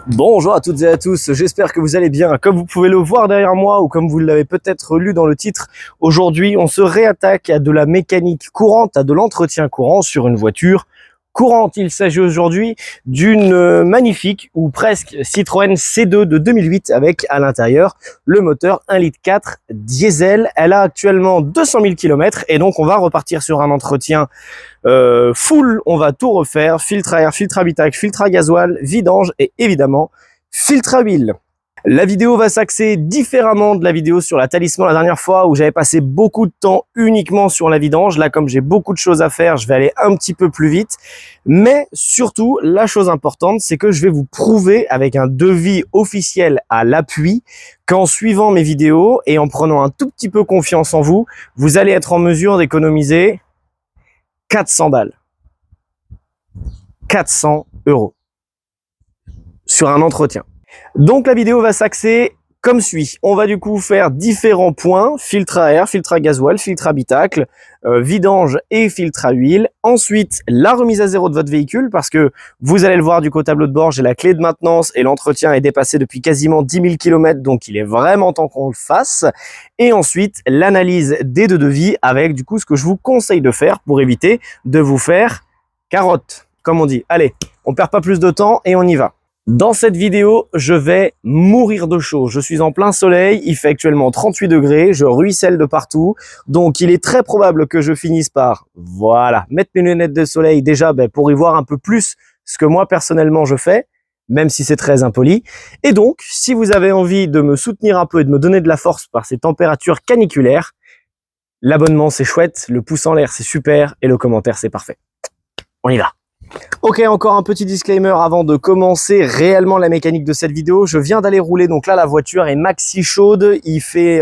Bonjour à toutes et à tous, j'espère que vous allez bien. Comme vous pouvez le voir derrière moi ou comme vous l'avez peut-être lu dans le titre, aujourd'hui on se réattaque à de la mécanique courante, à de l'entretien courant sur une voiture courante. Il s'agit aujourd'hui d'une magnifique ou presque Citroën C2 de 2008 avec à l'intérieur le moteur 1,4 litre diesel. Elle a actuellement 200 000 km et donc on va repartir sur un entretien full. On va tout refaire, filtre à air, filtre à habitacle, filtre à gasoil, vidange et évidemment filtre à huile. La vidéo va s'axer différemment de la vidéo sur la Talisman la dernière fois où j'avais passé beaucoup de temps uniquement sur la vidange. Là, comme j'ai beaucoup de choses à faire, je vais aller un petit peu plus vite. Mais surtout, la chose importante, c'est que je vais vous prouver avec un devis officiel à l'appui qu'en suivant mes vidéos et en prenant un tout petit peu confiance en vous, vous allez être en mesure d'économiser 400 balles. 400 € sur un entretien. Donc la vidéo va s'axer comme suit. On va du coup faire différents points, filtre à air, filtre à gasoil, filtre à habitacle, vidange et filtre à huile. Ensuite, la remise à zéro de votre véhicule parce que vous allez le voir du coup au tableau de bord, j'ai la clé de maintenance et l'entretien est dépassé depuis quasiment 10 000 km, donc il est vraiment temps qu'on le fasse. Et ensuite, l'analyse des deux devis avec du coup ce que je vous conseille de faire pour éviter de vous faire carotte, comme on dit. Allez, on perd pas plus de temps et on y va. Dans cette vidéo, je vais mourir de chaud. Je suis en plein soleil, il fait actuellement 38 degrés, je ruisselle de partout. Donc, il est très probable que je finisse par, voilà, mettre mes lunettes de soleil déjà pour y voir un peu plus ce que moi, personnellement, je fais, même si c'est très impoli. Et donc, si vous avez envie de me soutenir un peu et de me donner de la force par ces températures caniculaires, l'abonnement, c'est chouette, le pouce en l'air, c'est super et le commentaire, c'est parfait. On y va. Ok, encore un petit disclaimer avant de commencer réellement la mécanique de cette vidéo. Je viens d'aller rouler, donc là la voiture est maxi chaude, il fait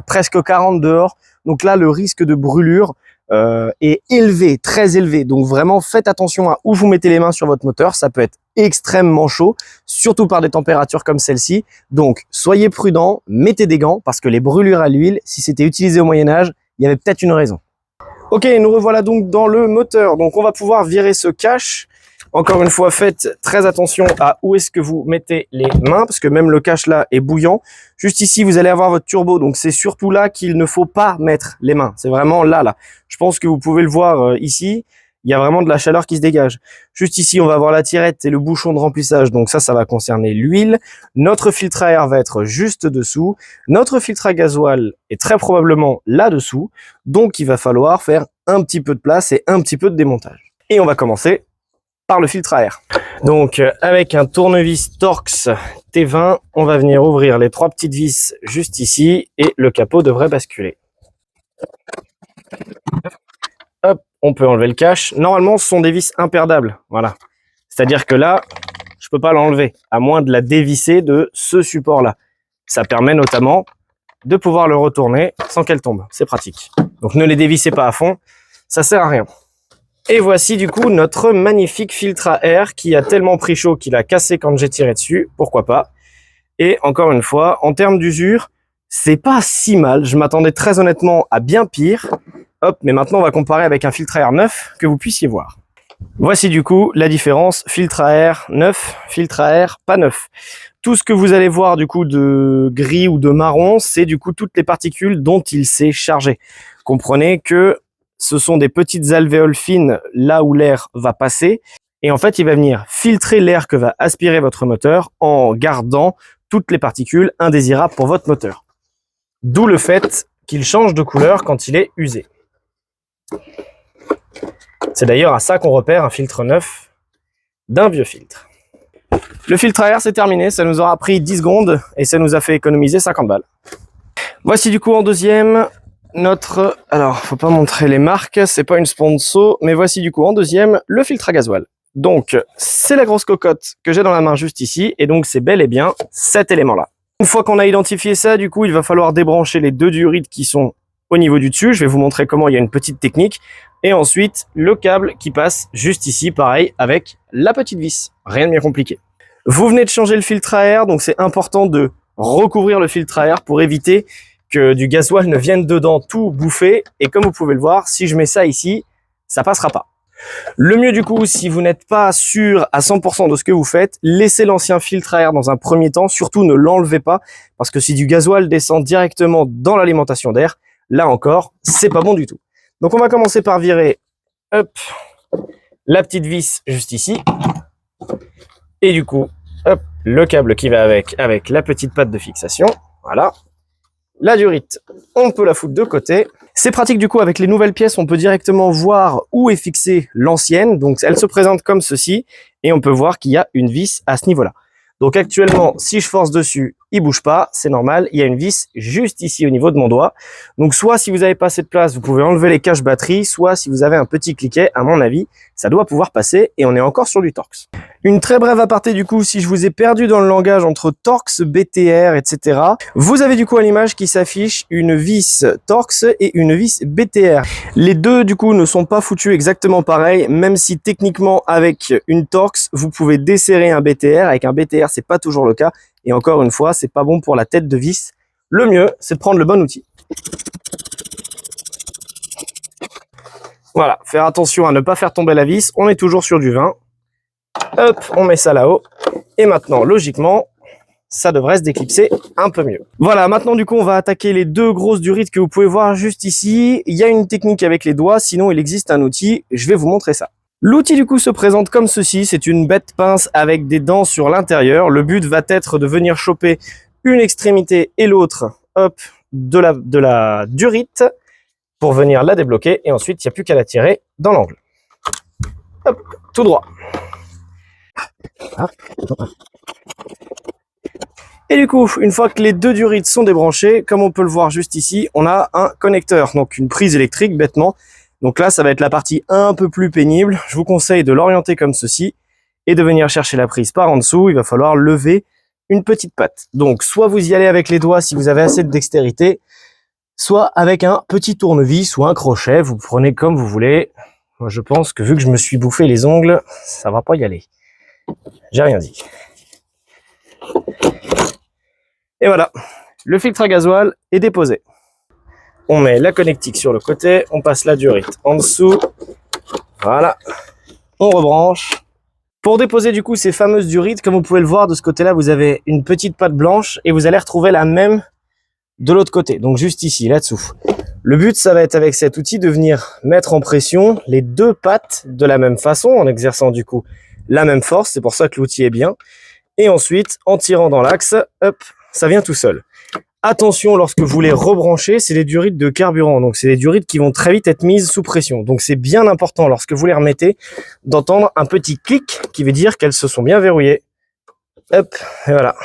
presque 40 dehors. Donc là le risque de brûlure est élevé, très élevé. Donc vraiment faites attention à où vous mettez les mains sur votre moteur, ça peut être extrêmement chaud, surtout par des températures comme celle-ci. Donc soyez prudents, mettez des gants parce que les brûlures à l'huile, si c'était utilisé au Moyen-Âge, il y avait peut-être une raison. Ok, nous revoilà donc dans le moteur. Donc on va pouvoir virer ce cache. Encore une fois, faites très attention à où est-ce que vous mettez les mains, parce que même le cache là est bouillant. Juste ici, vous allez avoir votre turbo, donc c'est surtout là qu'il ne faut pas mettre les mains. C'est vraiment là. Je pense que vous pouvez le voir ici. Il y a vraiment de la chaleur qui se dégage. Juste ici, on va avoir la tirette et le bouchon de remplissage. Donc ça va concerner l'huile. Notre filtre à air va être juste dessous. Notre filtre à gasoil est très probablement là-dessous. Donc il va falloir faire un petit peu de place et un petit peu de démontage. Et on va commencer par le filtre à air. Donc avec un tournevis Torx T20, on va venir ouvrir les 3 petites vis juste ici et le capot devrait basculer. Hop, on peut enlever le cache. Normalement, ce sont des vis imperdables. Voilà. C'est-à-dire que là, je peux pas l'enlever, à moins de la dévisser de ce support-là. Ça permet notamment de pouvoir le retourner sans qu'elle tombe. C'est pratique. Donc ne les dévissez pas à fond, ça sert à rien. Et voici du coup notre magnifique filtre à air qui a tellement pris chaud qu'il a cassé quand j'ai tiré dessus. Pourquoi pas. Et encore une fois, en termes d'usure, c'est pas si mal. Je m'attendais très honnêtement à bien pire. Hop, mais maintenant on va comparer avec un filtre à air neuf que vous puissiez voir. Voici du coup la différence, filtre à air neuf, filtre à air pas neuf. Tout ce que vous allez voir du coup de gris ou de marron, c'est du coup toutes les particules dont il s'est chargé. Comprenez que ce sont des petites alvéoles fines là où l'air va passer. Et en fait, il va venir filtrer l'air que va aspirer votre moteur en gardant toutes les particules indésirables pour votre moteur. D'où le fait qu'il change de couleur quand il est usé. C'est d'ailleurs à ça qu'on repère un filtre neuf d'un vieux filtre. Le filtre à air, c'est terminé. Ça nous aura pris 10 secondes et ça nous a fait économiser 50 balles. Voici du coup en deuxième notre... Alors, faut pas montrer les marques, c'est pas une sponsor, mais voici du coup en deuxième le filtre à gasoil. Donc, c'est la grosse cocotte que j'ai dans la main juste ici et donc c'est bel et bien cet élément-là. Une fois qu'on a identifié ça, du coup, il va falloir débrancher les 2 diurites qui sont au niveau du dessus. Je vais vous montrer comment il y a une petite technique. Et ensuite, le câble qui passe juste ici, pareil, avec la petite vis. Rien de bien compliqué. Vous venez de changer le filtre à air, donc c'est important de recouvrir le filtre à air pour éviter que du gasoil ne vienne dedans tout bouffer. Et comme vous pouvez le voir, si je mets ça ici, ça passera pas. Le mieux du coup, si vous n'êtes pas sûr à 100% de ce que vous faites, laissez l'ancien filtre à air dans un premier temps, surtout ne l'enlevez pas, parce que si du gasoil descend directement dans l'alimentation d'air, là encore, c'est pas bon du tout. Donc on va commencer par virer, hop, la petite vis juste ici, et du coup, hop, le câble qui va avec la petite patte de fixation, voilà. La durite, on peut la foutre de côté. C'est pratique du coup, avec les nouvelles pièces, on peut directement voir où est fixée l'ancienne. Donc elle se présente comme ceci et on peut voir qu'il y a une vis à ce niveau-là. Donc actuellement, si je force dessus, il bouge pas, c'est normal. Il y a une vis juste ici au niveau de mon doigt. Donc soit si vous n'avez pas assez de place, vous pouvez enlever les caches batterie, soit si vous avez un petit cliquet, à mon avis, ça doit pouvoir passer et on est encore sur du Torx. Une très brève aparté du coup, si je vous ai perdu dans le langage entre Torx, BTR, etc. Vous avez du coup à l'image qui s'affiche une vis Torx et une vis BTR. Les deux du coup ne sont pas foutus exactement pareil, même si techniquement avec une Torx, vous pouvez desserrer un BTR. Avec un BTR, c'est pas toujours le cas. Et encore une fois, c'est pas bon pour la tête de vis. Le mieux, c'est de prendre le bon outil. Voilà, faire attention à ne pas faire tomber la vis. On est toujours sur du 20. Hop, on met ça là-haut. Et maintenant, logiquement, ça devrait se déclipser un peu mieux. Voilà, maintenant du coup, on va attaquer les deux grosses durites que vous pouvez voir juste ici. Il y a une technique avec les doigts, sinon il existe un outil. Je vais vous montrer ça. L'outil du coup se présente comme ceci. C'est une bête pince avec des dents sur l'intérieur. Le but va être de venir choper une extrémité et l'autre, hop, de la durite pour venir la débloquer. Et ensuite, il n'y a plus qu'à la tirer dans l'angle. Hop, tout droit. Et du coup, une fois que les deux durites sont débranchées, comme on peut le voir juste ici, on a un connecteur, donc une prise électrique bêtement. Donc là, ça va être la partie un peu plus pénible. Je vous conseille de l'orienter comme ceci et de venir chercher la prise par en dessous. Il va falloir lever une petite patte. Donc soit vous y allez avec les doigts si vous avez assez de dextérité, soit avec un petit tournevis ou un crochet. Vous prenez comme vous voulez. Moi, je pense que vu que je me suis bouffé les ongles, ça va pas y aller. J'ai rien dit. Et voilà, le filtre à gasoil est déposé. On met la connectique sur le côté, on passe la durite en dessous. Voilà, on rebranche. Pour déposer du coup ces fameuses durites, comme vous pouvez le voir de ce côté-là, vous avez une petite patte blanche et vous allez retrouver la même de l'autre côté, donc juste ici, là-dessous. Le but, ça va être avec cet outil de venir mettre en pression les deux pattes de la même façon, en exerçant du coup la même force, c'est pour ça que l'outil est bien. Et ensuite, en tirant dans l'axe, hop, ça vient tout seul. Attention, lorsque vous les rebranchez, c'est des durites de carburant. Donc, c'est des durites qui vont très vite être mises sous pression. Donc, c'est bien important, lorsque vous les remettez, d'entendre un petit clic qui veut dire qu'elles se sont bien verrouillées. Hop, et voilà.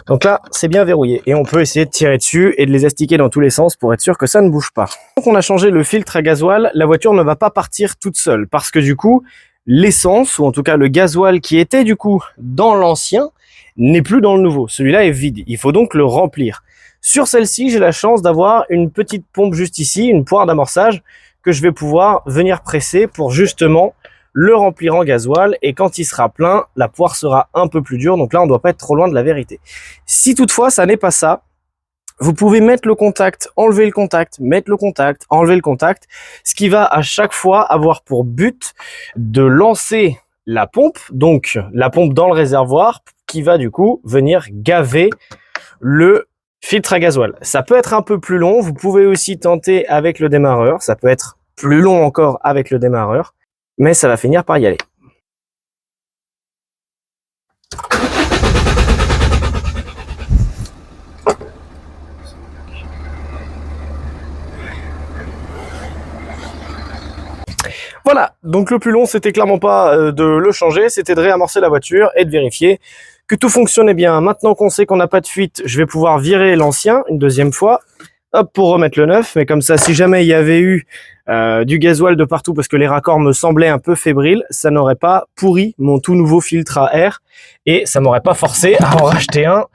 Donc là, c'est bien verrouillé. Et on peut essayer de tirer dessus et de les astiquer dans tous les sens pour être sûr que ça ne bouge pas. Donc, on a changé le filtre à gasoil. La voiture ne va pas partir toute seule parce que du coup, l'essence, ou en tout cas le gasoil qui était du coup dans l'ancien, n'est plus dans le nouveau. Celui-là est vide. Il faut donc le remplir. Sur celle-ci, j'ai la chance d'avoir une petite pompe juste ici, une poire d'amorçage que je vais pouvoir venir presser pour justement le remplir en gasoil. Et quand il sera plein, la poire sera un peu plus dure. Donc là, on ne doit pas être trop loin de la vérité. Si toutefois, ça n'est pas ça, vous pouvez mettre le contact, enlever le contact, mettre le contact, enlever le contact, ce qui va à chaque fois avoir pour but de lancer la pompe, donc la pompe dans le réservoir, qui va du coup venir gaver le filtre à gasoil. Ça peut être un peu plus long, vous pouvez aussi tenter avec le démarreur, ça peut être plus long encore avec le démarreur, mais ça va finir par y aller. Voilà, donc le plus long, c'était clairement pas de le changer, c'était de réamorcer la voiture et de vérifier que tout fonctionnait bien. Maintenant qu'on sait qu'on n'a pas de fuite, je vais pouvoir virer l'ancien une deuxième fois, hop, pour remettre le neuf. Mais comme ça, si jamais il y avait eu du gasoil de partout parce que les raccords me semblaient un peu fébriles, ça n'aurait pas pourri mon tout nouveau filtre à air et ça m'aurait pas forcé à en racheter un.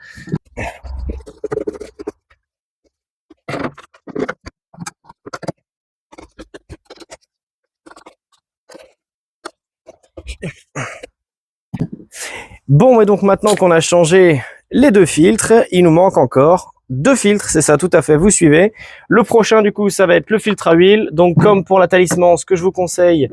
Bon, et donc maintenant qu'on a changé les deux filtres, il nous manque encore deux filtres, c'est ça, tout à fait, vous suivez. Le prochain, du coup, ça va être le filtre à huile. Donc, comme pour la Talisman, ce que je vous conseille,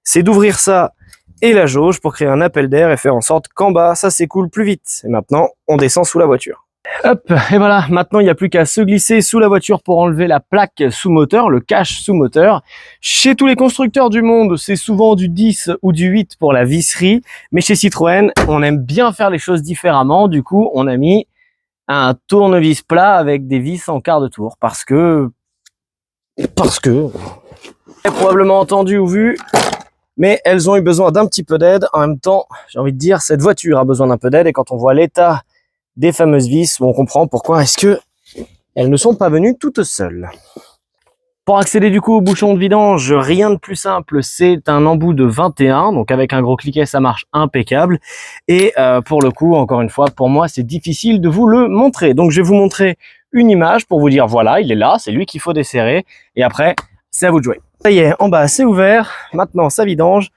c'est d'ouvrir ça et la jauge pour créer un appel d'air et faire en sorte qu'en bas, ça s'écoule plus vite. Et maintenant, on descend sous la voiture. Hop, et voilà, maintenant il n'y a plus qu'à se glisser sous la voiture pour enlever la plaque sous moteur, le cache sous moteur. Chez tous les constructeurs du monde, c'est souvent du 10 ou du 8 pour la visserie, mais chez Citroën, on aime bien faire les choses différemment. Du coup, on a mis un tournevis plat avec des vis en quart de tour, parce que vous avez probablement entendu ou vu, mais elles ont eu besoin d'un petit peu d'aide. En même temps, j'ai envie de dire, cette voiture a besoin d'un peu d'aide, et quand on voit l'état des fameuses vis, on comprend pourquoi est-ce que elles ne sont pas venues toutes seules. Pour accéder du coup au bouchon de vidange, rien de plus simple, c'est un embout de 21, donc avec un gros cliquet ça marche impeccable. Et pour le coup, encore une fois, pour moi c'est difficile de vous le montrer. Donc je vais vous montrer une image pour vous dire voilà, il est là, c'est lui qu'il faut desserrer, et après c'est à vous de jouer. Ça y est, en bas c'est ouvert, maintenant ça vidange,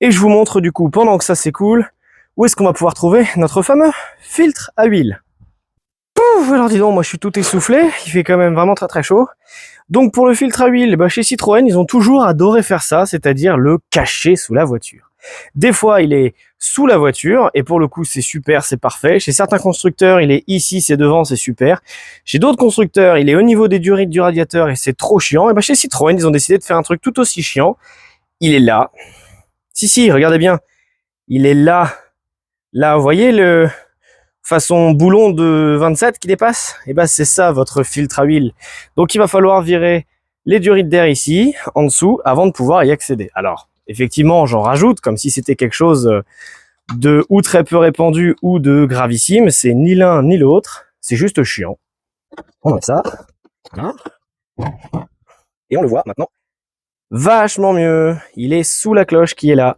et je vous montre du coup pendant que ça s'écoule, où est-ce qu'on va pouvoir trouver notre fameux filtre à huile. Pouf, alors dis donc, moi je suis tout essoufflé, il fait quand même vraiment très très chaud. Donc pour le filtre à huile, chez Citroën, ils ont toujours adoré faire ça, c'est-à-dire le cacher sous la voiture. Des fois, il est sous la voiture, et pour le coup, c'est super, c'est parfait. Chez certains constructeurs, il est ici, c'est devant, c'est super. Chez d'autres constructeurs, il est au niveau des durites du radiateur, et c'est trop chiant. Et chez Citroën, ils ont décidé de faire un truc tout aussi chiant. Il est là. Si, regardez bien. Il est là. Là, vous voyez le façon boulon de 27 qui dépasse? Et c'est ça votre filtre à huile. Donc il va falloir virer les durites d'air ici, en dessous, avant de pouvoir y accéder. Alors, effectivement, j'en rajoute, comme si c'était quelque chose de ou très peu répandu ou de gravissime. C'est ni l'un ni l'autre, c'est juste chiant. On a ça. Voilà. Et on le voit maintenant vachement mieux. Il est sous la cloche qui est là.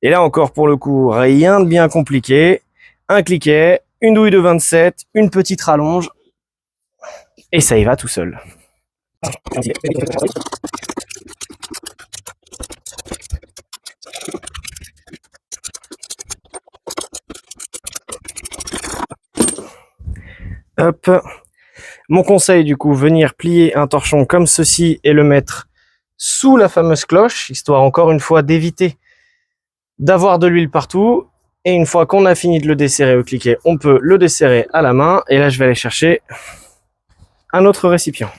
Et là encore, pour le coup, rien de bien compliqué. Un cliquet, une douille de 27, une petite rallonge, et ça y va tout seul. Hop. Mon conseil, du coup, venir plier un torchon comme ceci et le mettre sous la fameuse cloche, histoire encore une fois d'éviter d'avoir de l'huile partout. Et une fois qu'on a fini de le desserrer au cliquet, on peut le desserrer à la main. Et là, je vais aller chercher un autre récipient.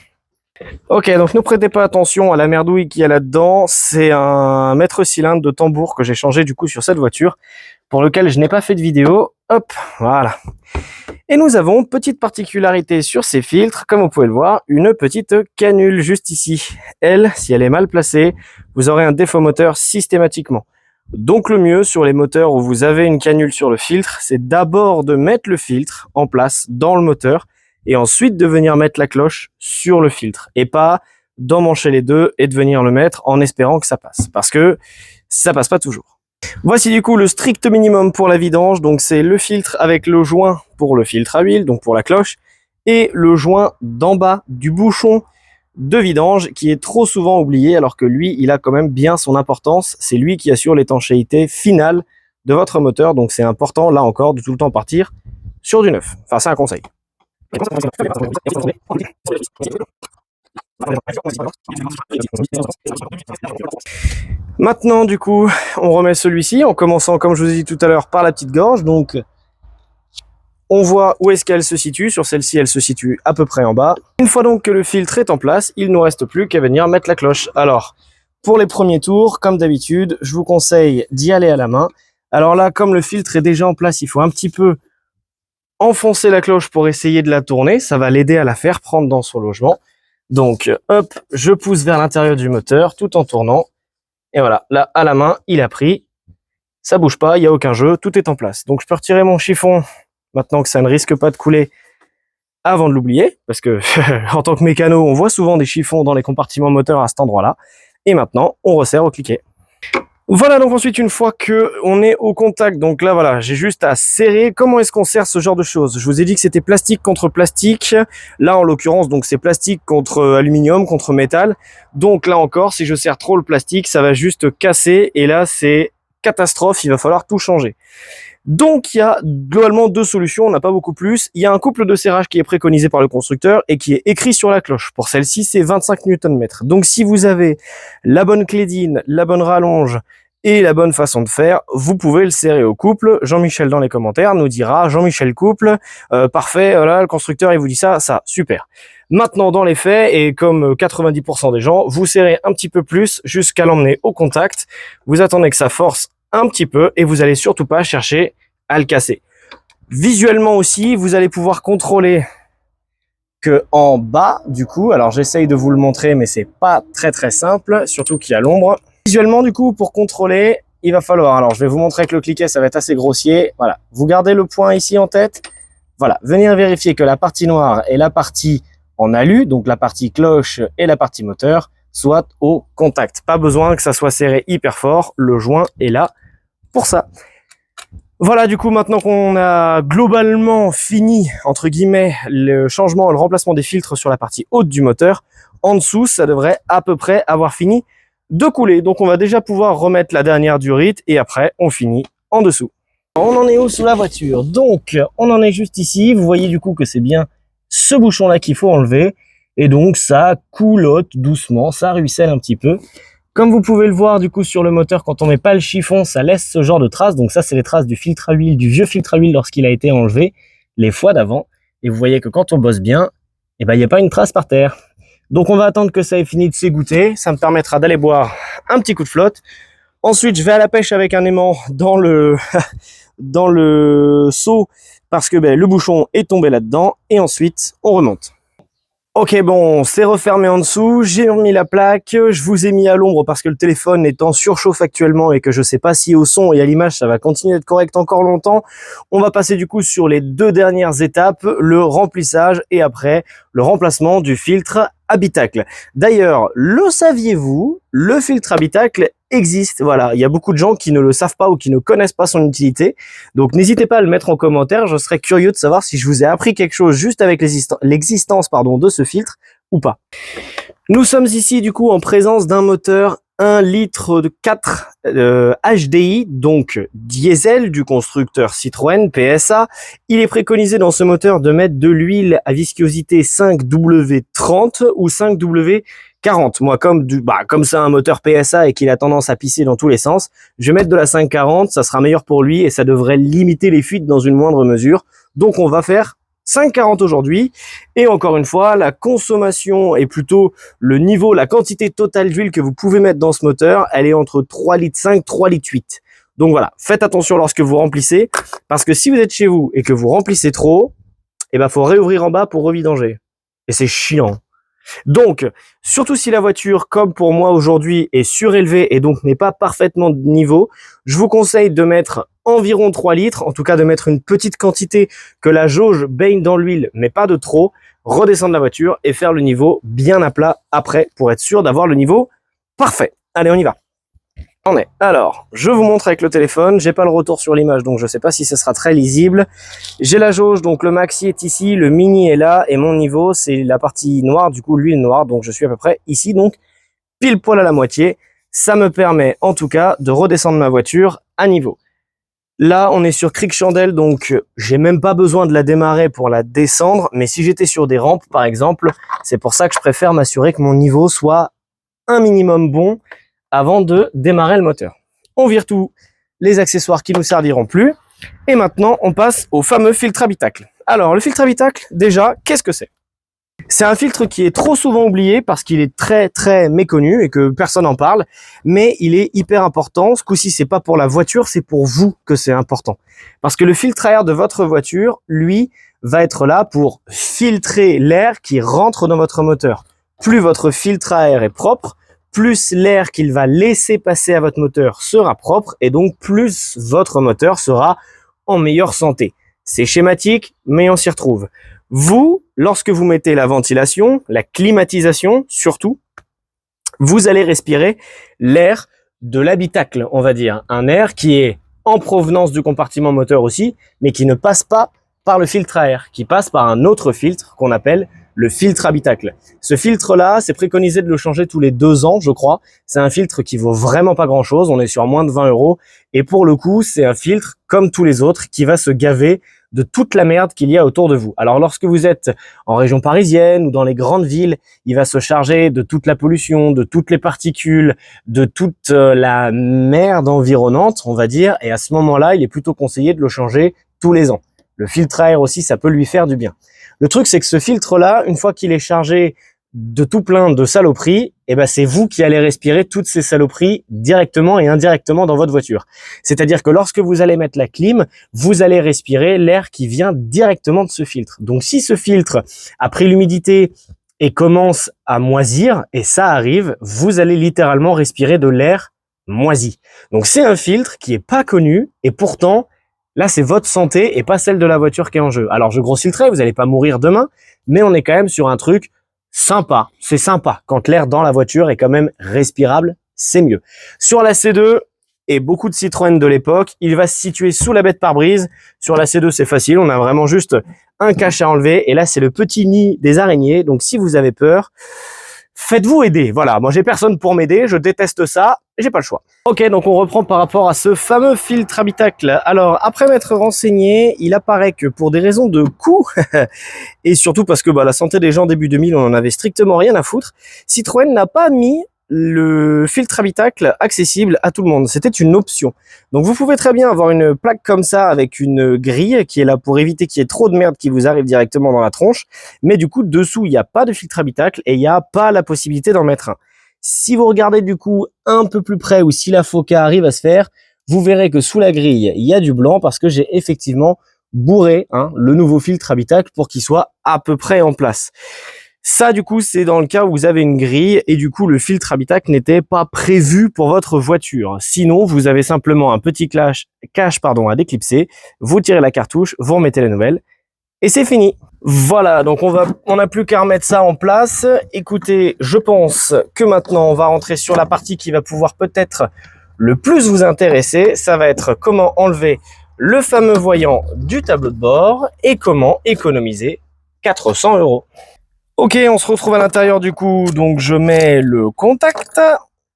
Ok, donc ne prêtez pas attention à la merdouille qu'il y a là-dedans. C'est un mètre cylindre de tambour que j'ai changé du coup sur cette voiture, pour lequel je n'ai pas fait de vidéo. Hop, voilà. Et nous avons, petite particularité sur ces filtres, comme vous pouvez le voir, une petite canule juste ici. Elle, si elle est mal placée, vous aurez un défaut moteur systématiquement. Donc le mieux sur les moteurs où vous avez une canule sur le filtre, c'est d'abord de mettre le filtre en place dans le moteur et ensuite de venir mettre la cloche sur le filtre et pas d'emmancher les deux et de venir le mettre en espérant que ça passe, parce que ça passe pas toujours. Voici du coup le strict minimum pour la vidange, donc c'est le filtre avec le joint pour le filtre à huile, donc pour la cloche, et le joint d'en bas du bouchon de vidange qui est trop souvent oublié, alors que lui, il a quand même bien son importance. C'est lui qui assure l'étanchéité finale de votre moteur, donc c'est important, là encore, de tout le temps partir sur du neuf. Enfin, c'est un conseil. Maintenant, du coup, on remet celui-ci, en commençant, comme je vous ai dit tout à l'heure, par la petite gorge. Donc, on voit où est-ce qu'elle se situe. Sur celle-ci, elle se situe à peu près en bas. Une fois donc que le filtre est en place, il ne nous reste plus qu'à venir mettre la cloche. Alors, pour les premiers tours, comme d'habitude, je vous conseille d'y aller à la main. Alors là, comme le filtre est déjà en place, il faut un petit peu enfoncer la cloche pour essayer de la tourner. Ça va l'aider à la faire prendre dans son logement. Donc, hop, je pousse vers l'intérieur du moteur tout en tournant. Et voilà, là, à la main, il a pris. Ça bouge pas, il n'y a aucun jeu, tout est en place. Donc, je peux retirer mon chiffon maintenant que ça ne risque pas de couler avant de l'oublier, parce que en tant que mécano, on voit souvent des chiffons dans les compartiments moteurs à cet endroit-là. Et maintenant, on resserre au cliquet. Voilà, donc ensuite, une fois que on est au contact, donc là, voilà, j'ai juste à serrer. Comment est-ce qu'on serre ce genre de choses? Je vous ai dit que c'était plastique contre plastique. Là, en l'occurrence, donc c'est plastique contre aluminium, contre métal. Donc là encore, si je serre trop le plastique, ça va juste casser. Et là, c'est catastrophe, il va falloir tout changer. Donc, il y a globalement deux solutions, on n'a pas beaucoup plus. Il y a un couple de serrage qui est préconisé par le constructeur et qui est écrit sur la cloche. Pour celle-ci, c'est 25 Nm. Donc, si vous avez la bonne clédine, la bonne rallonge Et la bonne façon de faire, vous pouvez le serrer au couple. Jean-Michel dans les commentaires nous dira, Jean-Michel couple, parfait, voilà, le constructeur il vous dit ça, super. Maintenant dans les faits, et comme 90% des gens, vous serrez un petit peu plus jusqu'à l'emmener au contact. Vous attendez que ça force un petit peu et vous allez surtout pas chercher à le casser. Visuellement aussi, vous allez pouvoir contrôler que en bas, du coup, alors j'essaye de vous le montrer, mais c'est pas très simple, surtout qu'il y a l'ombre. Visuellement, du coup, pour contrôler, il va falloir, alors je vais vous montrer avec le cliquet, ça va être assez grossier. Voilà, vous gardez le point ici en tête. Voilà, venir vérifier que la partie noire et la partie en alu, donc la partie cloche et la partie moteur, soient au contact. Pas besoin que ça soit serré hyper fort, le joint est là pour ça. Voilà, du coup, maintenant qu'on a globalement fini, entre guillemets, le changement, le remplacement des filtres sur la partie haute du moteur, en dessous, ça devrait à peu près avoir fini de couler. Donc, on va déjà pouvoir remettre la dernière durite et après, on finit en dessous. On en est où sous la voiture? Donc, on en est juste ici. Vous voyez du coup que c'est bien ce bouchon-là qu'il faut enlever. Et donc, ça coulotte doucement, ça ruisselle un petit peu. Comme vous pouvez le voir du coup sur le moteur, quand on met pas le chiffon, ça laisse ce genre de traces. Donc ça, c'est les traces du filtre à huile, du vieux filtre à huile lorsqu'il a été enlevé les fois d'avant. Et vous voyez que quand on bosse bien, eh ben, il n'y a pas une trace par terre. Donc on va attendre que ça ait fini de s'égoutter. Ça me permettra d'aller boire un petit coup de flotte. Ensuite, je vais à la pêche avec un aimant dans le, dans le seau parce que le bouchon est tombé là-dedans. Et ensuite, on remonte. Ok, bon, c'est refermé en dessous, j'ai remis la plaque, je vous ai mis à l'ombre parce que le téléphone est en surchauffe actuellement et que je sais pas si au son et à l'image ça va continuer d'être correct encore longtemps. On va passer du coup sur les deux dernières étapes, le remplissage et après le remplacement du filtre habitacle. D'ailleurs, le saviez-vous, le filtre habitacle existe. Voilà, il y a beaucoup de gens qui ne le savent pas ou qui ne connaissent pas son utilité. Donc n'hésitez pas à le mettre en commentaire, je serais curieux de savoir si je vous ai appris quelque chose juste avec l'existence de ce filtre ou pas. Nous sommes ici du coup en présence d'un moteur 1 litre de 4 HDI, donc diesel du constructeur Citroën PSA. Il est préconisé dans ce moteur de mettre de l'huile à viscosité 5W30 ou 5W40. Moi, comme c'est un moteur PSA et qu'il a tendance à pisser dans tous les sens, je vais mettre de la 540, ça sera meilleur pour lui et ça devrait limiter les fuites dans une moindre mesure. Donc on va faire 5,40 aujourd'hui. Et encore une fois, la consommation et plutôt le niveau, la quantité totale d'huile que vous pouvez mettre dans ce moteur, elle est entre 3,5 litres 3,8 litres. Donc voilà, faites attention lorsque vous remplissez, parce que si vous êtes chez vous et que vous remplissez trop, eh ben faut réouvrir en bas pour revidanger. Et c'est chiant. Donc, surtout si la voiture, comme pour moi aujourd'hui, est surélevée et donc n'est pas parfaitement de niveau, je vous conseille de mettre environ 3 litres, en tout cas de mettre une petite quantité que la jauge baigne dans l'huile, mais pas de trop, redescendre la voiture et faire le niveau bien à plat après pour être sûr d'avoir le niveau parfait. Allez, on y va. On est. Alors, je vous montre avec le téléphone, j'ai pas le retour sur l'image, donc je sais pas si ce sera très lisible. J'ai la jauge, donc le maxi est ici, le mini est là, et mon niveau, c'est la partie noire, du coup l'huile noire, donc je suis à peu près ici, donc pile poil à la moitié. Ça me permet, en tout cas, de redescendre ma voiture à niveau. Là, on est sur cric chandelle, donc j'ai même pas besoin de la démarrer pour la descendre, mais si j'étais sur des rampes, par exemple, c'est pour ça que je préfère m'assurer que mon niveau soit un minimum bon avant de démarrer le moteur. On vire tous les accessoires qui nous serviront plus. Et maintenant, on passe au fameux filtre habitacle. Alors, le filtre habitacle, déjà, qu'est-ce que c'est? C'est un filtre qui est trop souvent oublié parce qu'il est très méconnu et que personne n'en parle, mais il est hyper important. Ce coup-ci, c'est pas pour la voiture, c'est pour vous que c'est important. Parce que le filtre à air de votre voiture, lui, va être là pour filtrer l'air qui rentre dans votre moteur. Plus votre filtre à air est propre, plus l'air qu'il va laisser passer à votre moteur sera propre et donc plus votre moteur sera en meilleure santé. C'est schématique, mais on s'y retrouve. Vous, lorsque vous mettez la ventilation, la climatisation surtout, vous allez respirer l'air de l'habitacle, on va dire. Un air qui est en provenance du compartiment moteur aussi, mais qui ne passe pas par le filtre à air, qui passe par un autre filtre qu'on appelle le filtre habitacle. Ce filtre-là, c'est préconisé de le changer tous les 2 ans, je crois. C'est un filtre qui vaut vraiment pas grand-chose. On est sur moins de 20 €. Et pour le coup, c'est un filtre, comme tous les autres, qui va se gaver de toute la merde qu'il y a autour de vous. Alors lorsque vous êtes en région parisienne ou dans les grandes villes, il va se charger de toute la pollution, de toutes les particules, de toute la merde environnante, on va dire, et à ce moment-là, il est plutôt conseillé de le changer tous les ans. Le filtre à air aussi, ça peut lui faire du bien. Le truc, c'est que ce filtre-là, une fois qu'il est chargé de tout plein de saloperies, eh ben c'est vous qui allez respirer toutes ces saloperies directement et indirectement dans votre voiture. C'est-à-dire que lorsque vous allez mettre la clim, vous allez respirer l'air qui vient directement de ce filtre. Donc si ce filtre a pris l'humidité et commence à moisir, et ça arrive, vous allez littéralement respirer de l'air moisi. Donc c'est un filtre qui est pas connu et pourtant là c'est votre santé et pas celle de la voiture qui est en jeu. Alors je grossis le trait, vous n'allez pas mourir demain, mais on est quand même sur un truc sympa. C'est sympa quand l'air dans la voiture est quand même respirable, c'est mieux. Sur la C2 et beaucoup de Citroën de l'époque, il va se situer sous la baie de pare-brise. Sur la C2 c'est facile, on a vraiment juste un cache à enlever et là c'est le petit nid des araignées. Donc si vous avez peur, faites-vous aider. Voilà, moi j'ai personne pour m'aider, je déteste ça, j'ai pas le choix. Ok, donc on reprend par rapport à ce fameux filtre habitacle. Alors après m'être renseigné, il apparaît que pour des raisons de coût et surtout parce que la santé des gens début 2000, on en avait strictement rien à foutre, Citroën n'a pas mis le filtre habitacle accessible à tout le monde. C'était une option. Donc vous pouvez très bien avoir une plaque comme ça avec une grille qui est là pour éviter qu'il y ait trop de merde qui vous arrive directement dans la tronche. Mais du coup, dessous, il n'y a pas de filtre habitacle et il n'y a pas la possibilité d'en mettre un. Si vous regardez du coup un peu plus près ou si la foca arrive à se faire, vous verrez que sous la grille, il y a du blanc parce que j'ai effectivement bourré le nouveau filtre habitacle pour qu'il soit à peu près en place. Ça, du coup, c'est dans le cas où vous avez une grille et du coup, le filtre habitacle n'était pas prévu pour votre voiture. Sinon, vous avez simplement un petit cache à déclipser, vous tirez la cartouche, vous remettez la nouvelle et c'est fini. Voilà, donc on n'a plus qu'à remettre ça en place. Écoutez, je pense que maintenant, on va rentrer sur la partie qui va pouvoir peut-être le plus vous intéresser. Ça va être comment enlever le fameux voyant du tableau de bord et comment économiser 400 €. Ok, on se retrouve à l'intérieur du coup, donc je mets le contact,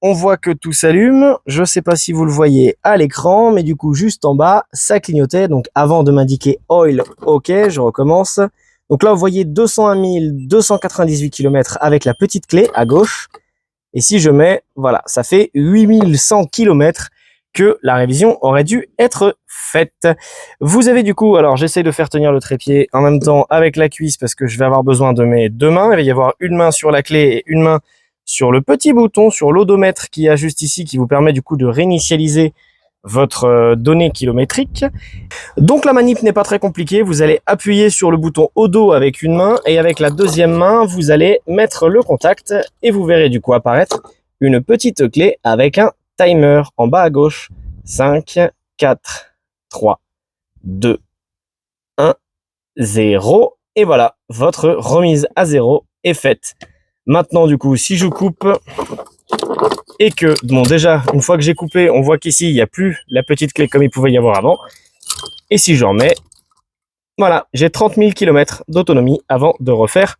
on voit que tout s'allume, je sais pas si vous le voyez à l'écran, mais du coup juste en bas, ça clignotait, donc avant de m'indiquer oil, ok, je recommence. Donc là vous voyez 201 298 km avec la petite clé à gauche, et si je mets, voilà, ça fait 8100 km que la révision aurait dû être faite. Vous avez du coup, alors j'essaie de faire tenir le trépied en même temps avec la cuisse parce que je vais avoir besoin de mes deux mains. Il va y avoir une main sur la clé et une main sur le petit bouton, sur l'odomètre qui est juste ici, qui vous permet du coup de réinitialiser votre donnée kilométrique. Donc la manip n'est pas très compliquée, vous allez appuyer sur le bouton odo avec une main et avec la deuxième main, vous allez mettre le contact et vous verrez du coup apparaître une petite clé avec un timer en bas à gauche. 5, 4, 3, 2, 1, 0. Et voilà, votre remise à 0 est faite. Maintenant, du coup, si je coupe et que, bon, déjà, une fois que j'ai coupé, on voit qu'ici, il n'y a plus la petite clé comme il pouvait y avoir avant. Et si j'en mets, voilà, j'ai 30 000 km d'autonomie avant de refaire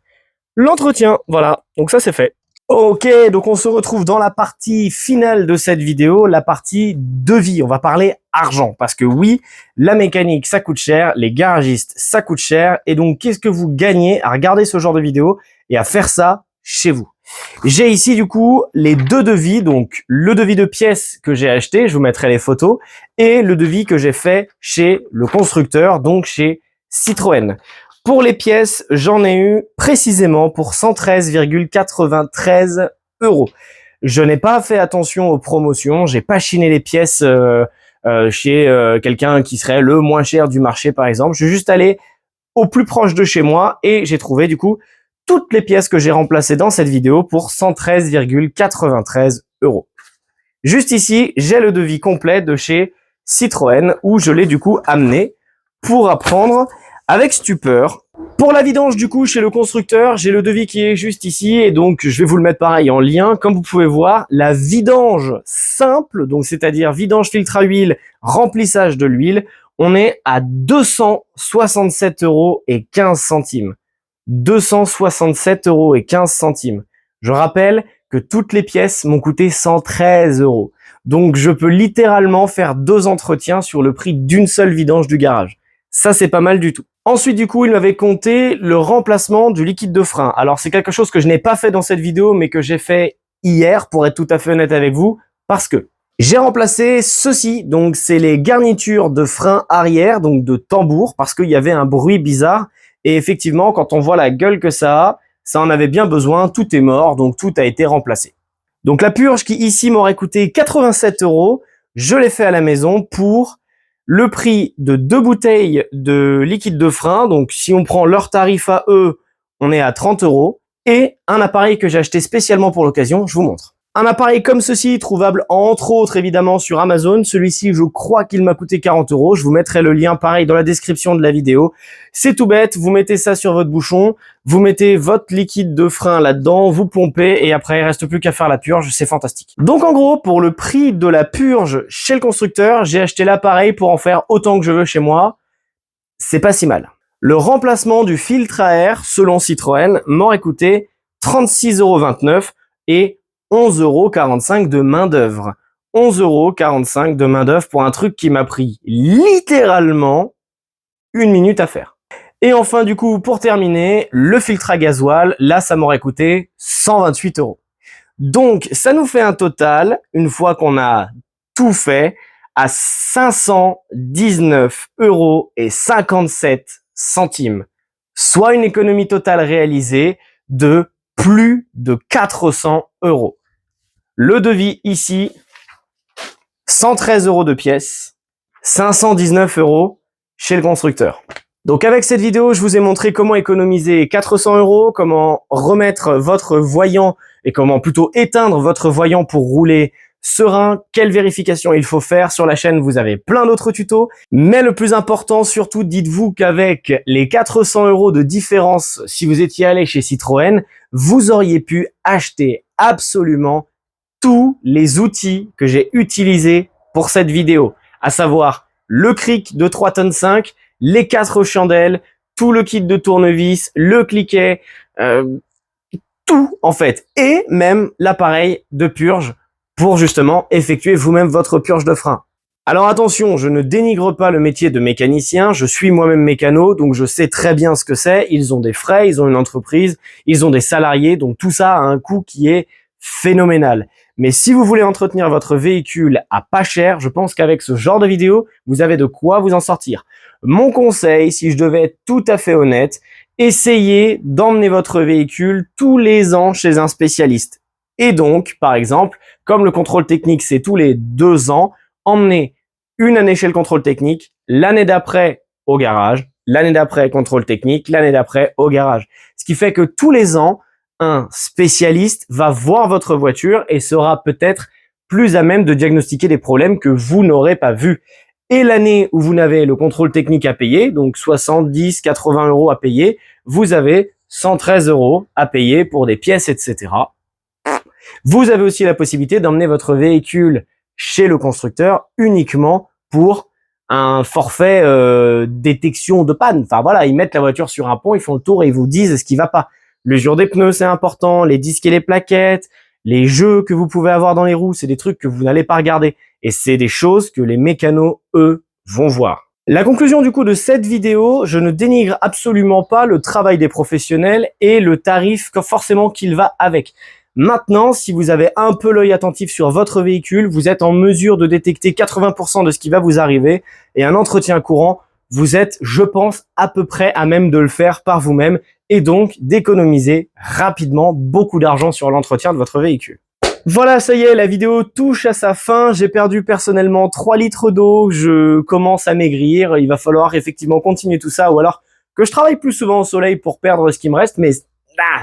l'entretien. Voilà, donc ça, c'est fait. Ok, donc on se retrouve dans la partie finale de cette vidéo, la partie devis. On va parler argent parce que oui, la mécanique ça coûte cher, les garagistes ça coûte cher et donc qu'est-ce que vous gagnez à regarder ce genre de vidéo et à faire ça chez vous? J'ai ici du coup les deux devis, donc le devis de pièces que j'ai acheté, je vous mettrai les photos, et le devis que j'ai fait chez le constructeur, donc chez Citroën. Pour les pièces, j'en ai eu précisément pour 113,93 €. Je n'ai pas fait attention aux promotions, j'ai pas chiné les pièces chez quelqu'un qui serait le moins cher du marché par exemple. Je suis juste allé au plus proche de chez moi et j'ai trouvé du coup toutes les pièces que j'ai remplacées dans cette vidéo pour 113,93 €. Juste ici, j'ai le devis complet de chez Citroën où je l'ai du coup amené pour apprendre avec stupeur. Pour la vidange du coup chez le constructeur, j'ai le devis qui est juste ici et donc je vais vous le mettre pareil en lien. Comme vous pouvez voir, la vidange simple, donc c'est-à-dire vidange filtre à huile, remplissage de l'huile, on est à 267,15 €. 267,15 €. Je rappelle que toutes les pièces m'ont coûté 113 €. Donc je peux littéralement faire 2 entretiens sur le prix d'une seule vidange du garage. Ça, c'est pas mal du tout. Ensuite, du coup, il m'avait compté le remplacement du liquide de frein. Alors, c'est quelque chose que je n'ai pas fait dans cette vidéo, mais que j'ai fait hier, pour être tout à fait honnête avec vous, parce que j'ai remplacé ceci. Donc, c'est les garnitures de frein arrière, donc de tambour, parce qu'il y avait un bruit bizarre. Et effectivement, quand on voit la gueule que ça en avait bien besoin. Tout est mort, donc tout a été remplacé. Donc, la purge qui ici m'aurait coûté 87 €, je l'ai fait à la maison pour le prix de 2 bouteilles de liquide de frein. Donc, si on prend leur tarif à eux, on est à 30 €. Et un appareil que j'ai acheté spécialement pour l'occasion, je vous montre. Un appareil comme ceci, trouvable entre autres évidemment sur Amazon. Celui-ci, je crois qu'il m'a coûté 40 €. Je vous mettrai le lien pareil dans la description de la vidéo. C'est tout bête, vous mettez ça sur votre bouchon, vous mettez votre liquide de frein là-dedans, vous pompez et après il reste plus qu'à faire la purge, c'est fantastique. Donc en gros, pour le prix de la purge chez le constructeur, j'ai acheté l'appareil pour en faire autant que je veux chez moi. C'est pas si mal. Le remplacement du filtre à air, selon Citroën, m'aurait coûté 36,29 € et 11,45 € de main d'œuvre. 11,45 € de main d'œuvre pour un truc qui m'a pris littéralement 1 minute à faire. Et enfin, du coup, pour terminer, le filtre à gasoil, là, ça m'aurait coûté 128 €. Donc, ça nous fait un total, une fois qu'on a tout fait, à 519,57 €, soit une économie totale réalisée de plus de 400 €. Le devis ici, 113 € de pièce, 519 € chez le constructeur. Donc avec cette vidéo, je vous ai montré comment économiser 400 €, comment remettre votre voyant et comment plutôt éteindre votre voyant pour rouler serein, quelle vérification il faut faire. Sur la chaîne, vous avez plein d'autres tutos. Mais le plus important, surtout, dites-vous qu'avec les 400 € de différence, si vous étiez allé chez Citroën, vous auriez pu acheter absolument tous les outils que j'ai utilisés pour cette vidéo, à savoir le cric de 3,5 tonnes, les 4 chandelles, tout le kit de tournevis, le cliquet, tout en fait, et même l'appareil de purge pour justement effectuer vous-même votre purge de frein. Alors attention, je ne dénigre pas le métier de mécanicien, je suis moi-même mécano, donc je sais très bien ce que c'est. Ils ont des frais, ils ont une entreprise, ils ont des salariés, donc tout ça a un coût qui est phénoménal. Mais si vous voulez entretenir votre véhicule à pas cher, je pense qu'avec ce genre de vidéo, vous avez de quoi vous en sortir. Mon conseil, si je devais être tout à fait honnête, essayez d'emmener votre véhicule tous les ans chez un spécialiste. Et donc, par exemple, comme le contrôle technique, c'est tous les 2 ans, emmenez une année chez le contrôle technique, l'année d'après au garage, l'année d'après contrôle technique, l'année d'après au garage. Ce qui fait que tous les ans, un spécialiste va voir votre voiture et sera peut-être plus à même de diagnostiquer des problèmes que vous n'aurez pas vus. Et l'année où vous n'avez le contrôle technique à payer, donc 70, 80 € à payer, vous avez 113 € à payer pour des pièces, etc. Vous avez aussi la possibilité d'emmener votre véhicule chez le constructeur uniquement pour un forfait détection de panne. Enfin voilà, ils mettent la voiture sur un pont, ils font le tour et ils vous disent ce qui va pas. L'usure des pneus, c'est important, les disques et les plaquettes, les jeux que vous pouvez avoir dans les roues, c'est des trucs que vous n'allez pas regarder. Et c'est des choses que les mécanos, eux, vont voir. La conclusion du coup de cette vidéo, je ne dénigre absolument pas le travail des professionnels et le tarif forcément qu'il va avec. Maintenant, si vous avez un peu l'œil attentif sur votre véhicule, vous êtes en mesure de détecter 80% de ce qui va vous arriver et un entretien courant, vous êtes, je pense, à peu près à même de le faire par vous-même et donc d'économiser rapidement beaucoup d'argent sur l'entretien de votre véhicule. Voilà, ça y est, la vidéo touche à sa fin. J'ai perdu personnellement 3 litres d'eau. Je commence à maigrir. Il va falloir effectivement continuer tout ça ou alors que je travaille plus souvent au soleil pour perdre ce qui me reste. Mais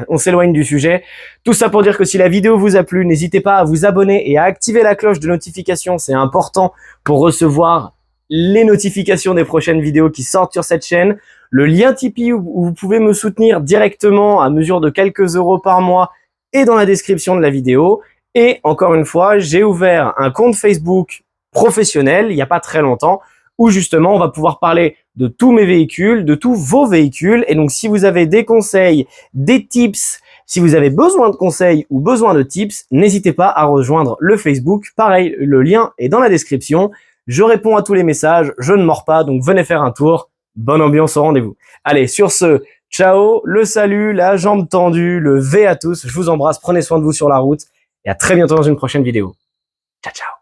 on s'éloigne du sujet. Tout ça pour dire que si la vidéo vous a plu, n'hésitez pas à vous abonner et à activer la cloche de notification. C'est important pour recevoir les notifications des prochaines vidéos qui sortent sur cette chaîne. Le lien Tipeee où vous pouvez me soutenir directement à mesure de quelques euros par mois est dans la description de la vidéo. Et encore une fois, j'ai ouvert un compte Facebook professionnel il n'y a pas très longtemps où justement on va pouvoir parler de tous mes véhicules, de tous vos véhicules. Et donc si vous avez des conseils, des tips, si vous avez besoin de conseils ou besoin de tips, n'hésitez pas à rejoindre le Facebook. Pareil, le lien est dans la description. Je réponds à tous les messages, je ne mords pas, donc venez faire un tour. bonne ambiance au rendez-vous. Allez, sur ce, ciao, le salut, la jambe tendue, le V à tous. Je vous embrasse, prenez soin de vous sur la route et à très bientôt dans une prochaine vidéo. Ciao, ciao.